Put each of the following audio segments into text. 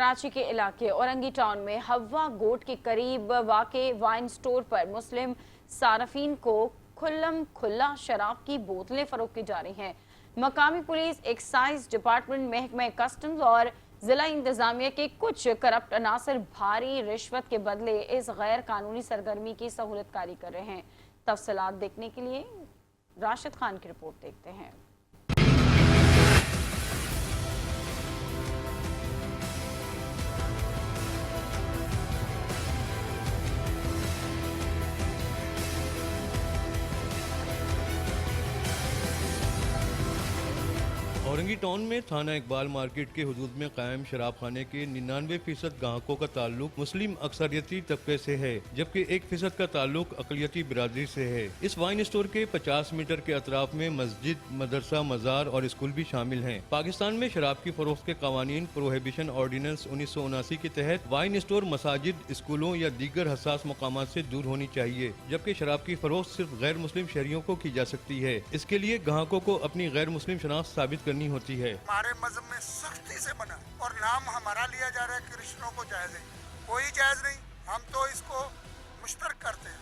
कराची के इलाके औरंगी टाउन में हवा गोट के करीब वाक़े वाइन स्टोर पर मुस्लिम सारफीन को खुल्लम खुल्ला शराब की बोतलें फरोख्त की जा रही हैं। मकामी पुलिस, एक्साइज डिपार्टमेंट, महकमा कस्टम्स और जिला इंतजामिया के कुछ करप्ट अनासर भारी रिश्वत के बदले इस गैर कानूनी सरगर्मी की सहूलतकारी कर रहे हैं। तफसीलात देखने के लिए राशिद खान की रिपोर्ट देखते हैं। औरंगी टाउन में थाना इकबाल मार्केट के हुदूद में कायम शराब खाने के 99% ग्राहकों का ताल्लुक मुस्लिम अक्सरियती तबके से है, जबकि 1% का ताल्लुक अकलियती बिरादरी से है। इस वाइन स्टोर के 50 मीटर के अतराफ में मस्जिद, मदरसा, मजार और स्कूल भी शामिल हैं। पाकिस्तान में शराब की फरोख्त के कवानीन प्रोहिबिशन ऑर्डिनेंस 1979 के तहत वाइन स्टोर मसाजिद, स्कूलों या दीगर हसास मकामात से दूर होनी चाहिए, जबकि शराब की फरोख्त सिर्फ गैर मुस्लिम शहरियों को की जा सकती है। इसके लिए ग्राहकों को अपनी गैर मुस्लिम शनाख्त साबित करनी होती है। हमारे मजहब में सख्ती से बना और नाम हमारा लिया जा रहा है, क्रिश्चियनों को जायज है, कोई जायज नहीं। हम तो इसको मुश्तरक करते हैं,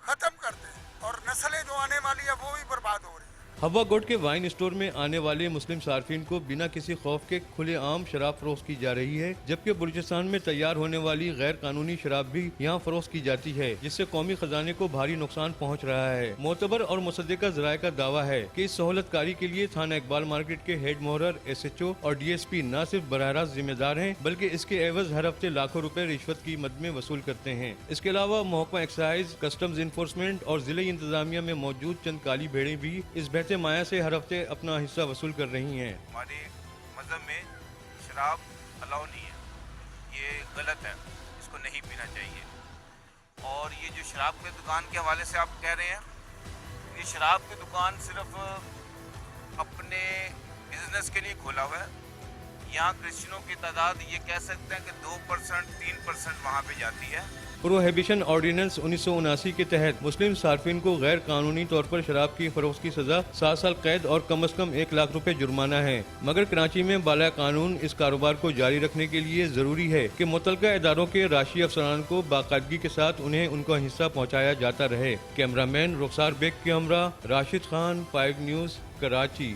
खत्म करते हैं और नस्लें जो आने वाली है वो भी बर्बाद हो रही है। हवा गोट के वाइन स्टोर में आने वाले मुस्लिम सार्फिन को बिना किसी खौफ के खुले आम शराब फरोख्त की जा रही है, जबकि बलूचिस्तान में तैयार होने वाली गैर कानूनी शराब भी यहाँ फरोख्त की जाती है, जिससे कौमी खजाने को भारी नुकसान पहुँच रहा है। मोतबर और मुसद्दिका ज़राए का दावा है कि इस सहूलतकारी के लिए थाना इकबाल मार्केट के हेड मोहर, SHO और DSP न सिर्फ बराह रास्त जिम्मेदार हैं, बल्कि इसके एवज हर हफ्ते लाखों रुपए रिश्वत की मद में वसूल करते हैं। इसके अलावा महकमा एक्साइज, कस्टम्स इन्फोर्समेंट और जिले इंतजामिया में मौजूद चंद काली भेड़ें भी इस बहते माया से हर हफ्ते अपना हिस्सा वसूल कर रही हैं। हमारे मज़हब में शराब अलाउ नहीं है, ये गलत है, इसको नहीं पीना चाहिए। और ये जो शराब की दुकान के हवाले से आप कह रहे हैं, ये शराब की दुकान सिर्फ अपने बिजनेस के लिए खोला हुआ है। यहाँ क्रिश्चियनों की तादाद ये कह सकते हैं कि 2%, 3% वहाँ पे जाती है। प्रोहिबिशन ऑर्डिनेंस 1979 के तहत मुस्लिम सार्फिन को गैर कानूनी तौर पर शराब की फरोख्त की सजा 7 साल कैद और कम अज कम 1 लाख रुपए जुर्माना है। मगर कराची में बाला कानून इस कारोबार को जारी रखने के लिए जरूरी है कि मुतलका इदारों के राशी अफसरान को बाकायदगी के साथ उन्हें उनका हिस्सा पहुँचाया जाता रहे। कैमरामैन रुखसार बेग के हमरा राशिद खान, 5 न्यूज़, कराची।